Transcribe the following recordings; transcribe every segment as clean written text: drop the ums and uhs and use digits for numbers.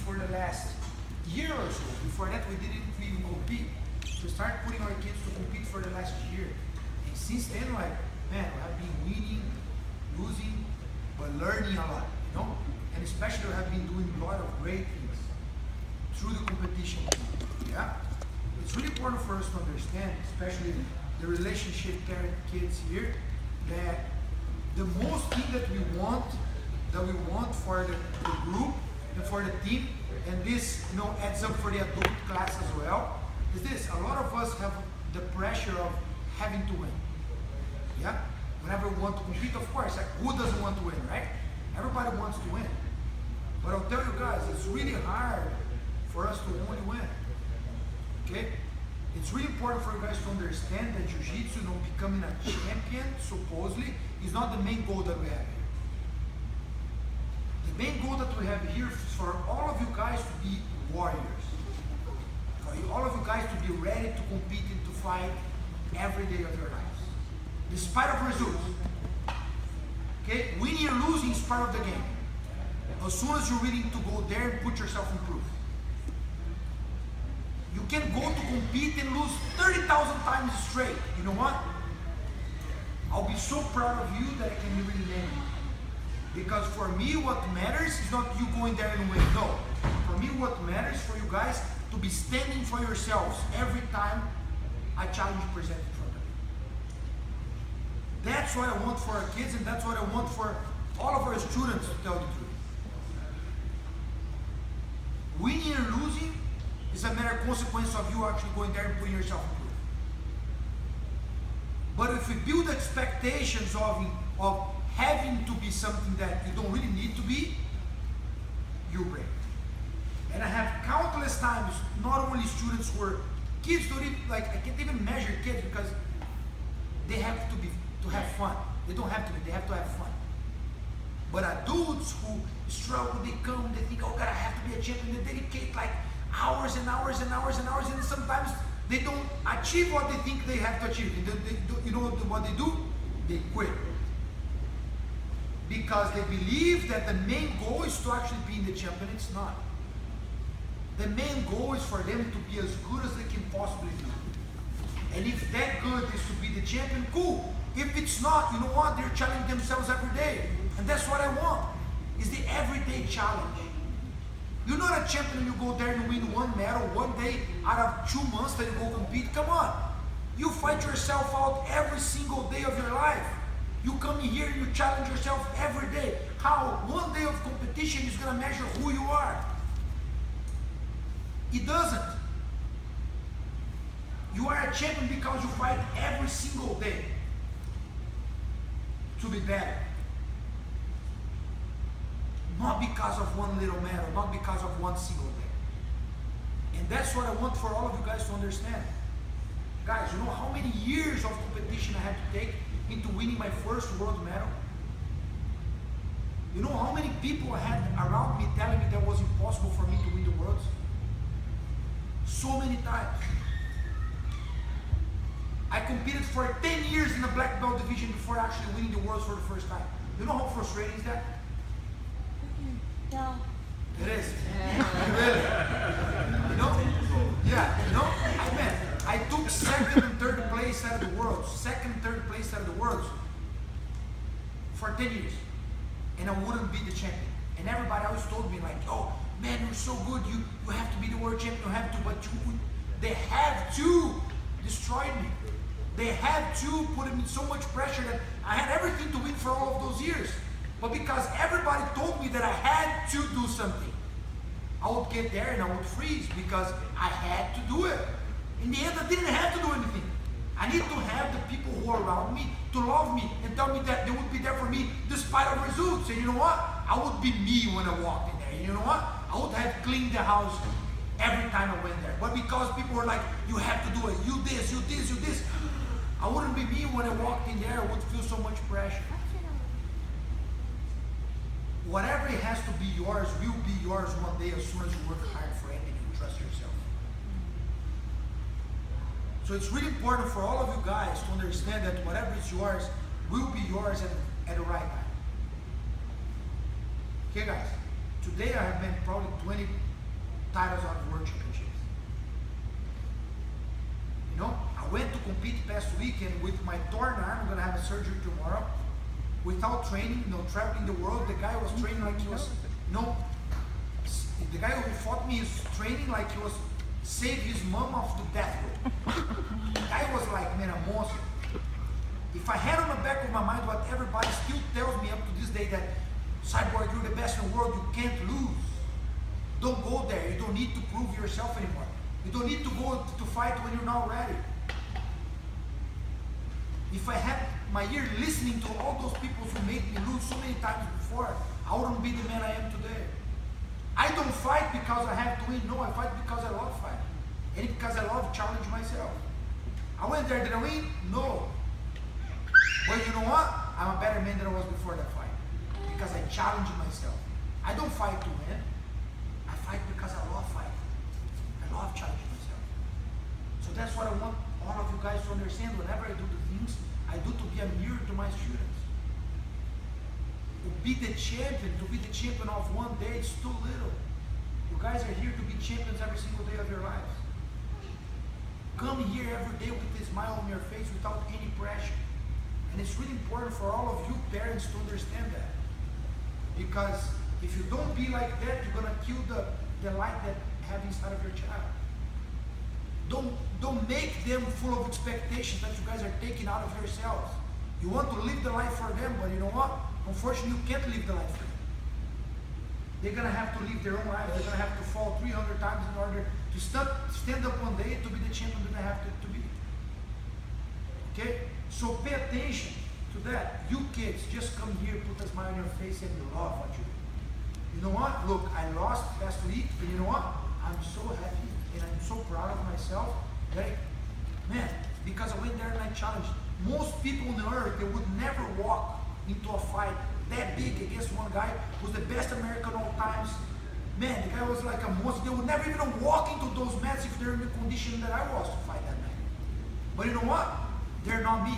for the last year or so. Before that, we didn't even compete. We started putting our kids to compete for the last year. And since then, like, man, we have been winning, losing, but learning a lot, you know? And especially we have been doing a lot of great things through the competition, yeah? It's really important for us to understand, especially the relationship parent kids here, that the most thing that we want for the group and for the team, and this, you know, adds up for the adult class as well, is this: a lot of us have the pressure of having to win. Yeah? Whenever we want to compete, of course, like, who doesn't want to win, right? Everybody wants to win. But I'll tell you guys, it's really hard for us to only win. Okay? It's really important for you guys to understand that jiu-jitsu, you know, becoming a champion, supposedly, is not the main goal that we have here. The main goal that we have here is for all of you guys to be warriors. For all of you guys to be ready to compete and to fight every day of your lives, despite of results. Okay? Winning or losing is part of the game. As soon as you're willing to go there and put yourself in proof. You can go to compete and lose 30,000 times straight. You know what? I'll be so proud of you that I can really name you. Because for me, what matters is not you going there and win. No. For me, what matters is for you guys to be standing for yourselves every time a challenge is presented in front of you. That's what I want for our kids, and that's what I want for all of our students, to tell the truth. Winning or losing is a mere consequence of you actually going there and putting yourself in proof. But if we build expectations of having to be something that you don't really need to be, you break. And I have countless times, not only students who are kids, don't even, like, I can't even measure kids because they have to have fun. They don't have to be, they have to have fun. But adults who struggle, they come, they think, oh God, I have to be a champion. They dedicate like hours and hours and hours and hours, and sometimes they don't achieve what they think they have to achieve. You know what they do? They quit. Because they believe that the main goal is to actually be the champion. It's not. The main goal is for them to be as good as they can possibly do. And if that good is to be the champion, cool. If it's not, you know what? They're challenging themselves every day. And that's what I want, is the everyday challenge. You're not a champion and you go there and win one medal one day out of 2 months that you go compete. Come on. You fight yourself out every single day of your life. You come in here and you challenge yourself every day. How one day of competition is going to measure who you are? It doesn't. You are a champion because you fight every single day to be better. Not because of one little medal, not because of one single day. And that's what I want for all of you guys to understand. Guys, you know how many years of competition I had to take into winning my first world medal? You know how many people I had around me telling me that was impossible for me to win the worlds? So many times. I competed for 10 years in the black belt division before actually winning the worlds for the first time. You know how frustrating is that? No. It is. Really? You know? Yeah, you know? I took second and third place out of the worlds, second and third place out of the worlds for 10 years. And I wouldn't be the champion. And everybody always told me like, oh, man, you're so good, you have to be the world champion, you have to, but they have to destroy me. They had to put me in so much pressure that I had everything to win for all of those years. But because everybody told me that I had to do something, I would get there and I would freeze because I had to do it. In the end, I didn't have to do anything. I need to have the people who are around me to love me and tell me that they would be there for me despite of results. And you know what? I would be me when I walked in there. And you know what? I would have cleaned the house every time I went there. But because people were like, you have to do it, you this, you this, you this, I wouldn't be me when I walked in there. I would feel so much pressure. Whatever it has to be yours will be yours one day as soon as you work hard for it and you trust yourself. So it's really important for all of you guys to understand that whatever is yours will be yours at the right time. Okay guys, today I have made probably 20 titles out of world championships. You know, I went to compete past week, and with my torn arm, I'm gonna have a surgery tomorrow. Without training, you know, traveling the world, the guy was training like he was, the guy who fought me is training like he was saved his mom off the death row. The guy was like, man, a monster. If I had on the back of my mind what everybody still tells me up to this day, that Cyborg, you're the best in the world, you can't lose. Don't go there. You don't need to prove yourself anymore. You don't need to go to fight when you're not ready. If I had my ear listening to all those people who made me lose so many times before, I wouldn't be the man I am today. I don't fight because I have to win. No, I fight because I love fighting. And because I love challenging myself. I went there, did I win? No. But you know what? I'm a better man than I was before that fight. Because I challenge myself. I don't fight to win. I fight because I love fighting. I love challenging myself. So that's what I want all of you guys to understand. Whenever I do the things, I do to be a mirror to my students. To be the champion of one day, it's too little. You guys are here to be champions every single day of your lives. Come here every day with a smile on your face without any pressure. And it's really important for all of you parents to understand that. Because if you don't be like that, you're gonna kill the light that you have inside of your child. Don't make them full of expectations that you guys are taking out of yourselves. You want to live the life for them, but you know what? Unfortunately, you can't live the life for them. They're gonna have to live their own life. They're gonna have to fall 300 times in order to stand up one day to be the champion that they have to be. Okay? So pay attention to that. You kids, just come here, put a smile on your face, and you love what you do. You know what? Look, I lost last week, and you know what? I'm so happy, and I'm so proud of myself. That man, because I went there and I challenged. Most people on the earth, they would never walk into a fight that big against one guy who's the best American all times. Man, the guy was like a monster. They would never even walk into those mats if they're in the condition that I was to fight that night. But you know what? They're not me.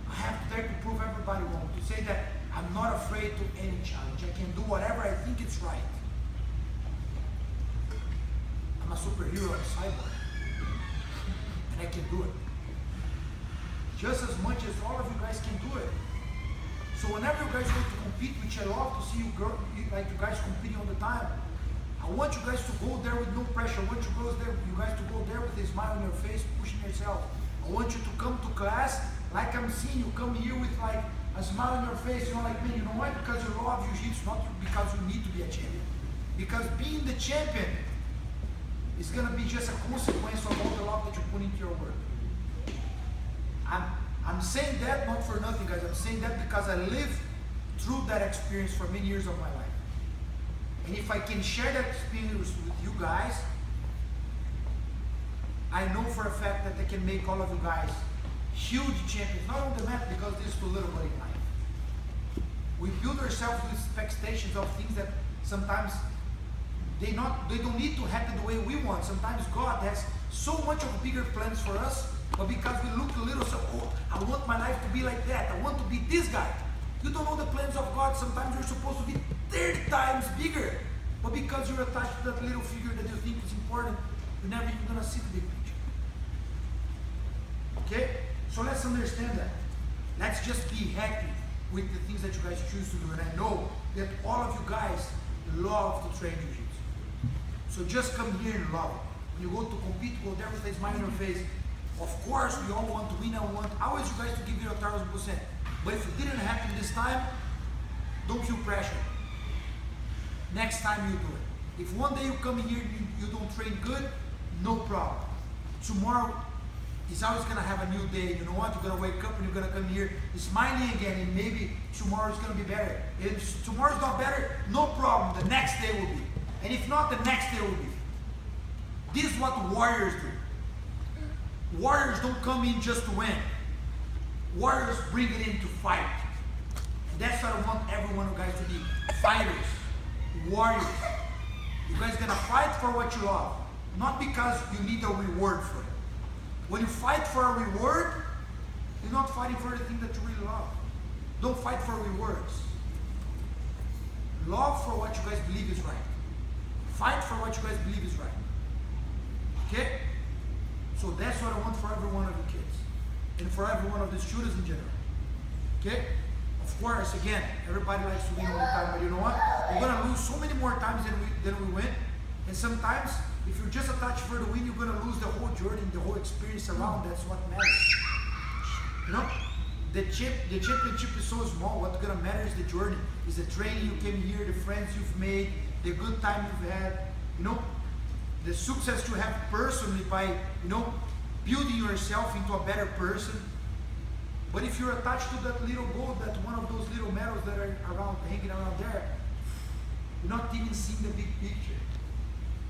I have to dare to prove everybody wrong, to say that I'm not afraid to any challenge. I can do whatever I think it's right. I'm a superhero, I'm a cyborg. And I can do it. Just as much as all of you guys can do it. So whenever you guys go to compete, which I love to see you guys competing all the time, I want you guys to go there with no pressure. I want you guys to go there with a smile on your face, pushing yourself. I want you to come to class like I'm seeing you come here with like a smile on your face. You're like, man, you know why? Because you love jiu-jitsu, not because you need to be a champion. Because being the champion is going to be just a consequence of all the love that you put into your work. I'm saying that not for nothing, guys. I'm saying that because I lived through that experience for many years of my life. And if I can share that experience with you guys, I know for a fact that I can make all of you guys huge champions, not on the mat because this is too little, but in life. We build ourselves with expectations of things that sometimes they don't need to happen the way we want. Sometimes God has so much of bigger plans for us, but because we look a little, so, oh, I want my life to be like that. I want to be this guy. You don't know the plans of God. Sometimes you're supposed to be 30 times bigger. But because you're attached to that little figure that you think is important, you're never even going to see the big picture. Okay? So let's understand that. Let's just be happy with the things that you guys choose to do. And I know that all of you guys love to train jiu-jitsu. So just come here and love it. When you go to compete, go there with a smile on your face. Of course, we all want to win. I want always you guys to give it 1,000%. But if it didn't happen this time, don't feel pressure. Next time you do it. If one day you come here and you don't train good, no problem. Tomorrow is always going to have a new day. You know what? You're going to wake up and you're going to come here smiling again, and maybe tomorrow's going to be better. If tomorrow's not better, no problem. The next day will be. And if not, the next day will be. This is what warriors do. Warriors don't come in just to win. Warriors bring it in to fight. And that's what I want every one of you guys to be. Fighters. Warriors. You guys gonna fight for what you love. Not because you need a reward for it. When you fight for a reward, you're not fighting for the thing that you really love. Don't fight for rewards. Love for what you guys believe is right. Fight for what you guys believe is right. Okay? So that's what I want for every one of the kids. And for every one of the students in general. Okay? Of course, again, everybody likes to win all the time, but you know what? We're going to lose so many more times than we win. And sometimes, if you're just attached for the win, you're going to lose the whole journey, the whole experience around. That's what matters. You know? The championship is so small. What's going to matter is the journey. Is the training you came here, the friends you've made, the good time you've had. You know? The success you have personally by, you know, building yourself into a better person. But if you're attached to that little goal, that one of those little medals that are around, hanging around there, you're not even seeing the big picture.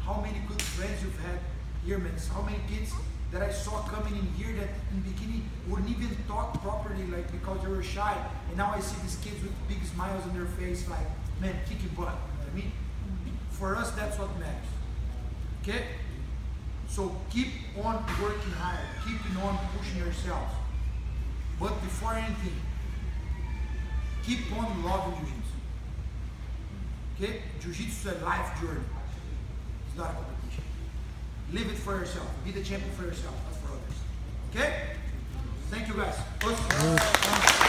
How many good friends you've had here, man. How many kids that I saw coming in here that in the beginning wouldn't even talk properly, like because they were shy. And now I see these kids with big smiles on their face, like, man, kicking butt. You know what I mean? For us, that's what matters. Okay? So keep on working hard. Keep on pushing yourself. But before anything, keep on loving jiu-jitsu. Okay? Jiu-jitsu is a life journey. It's not a competition. Live it for yourself. Be the champion for yourself, not for others. Okay? Thank you guys.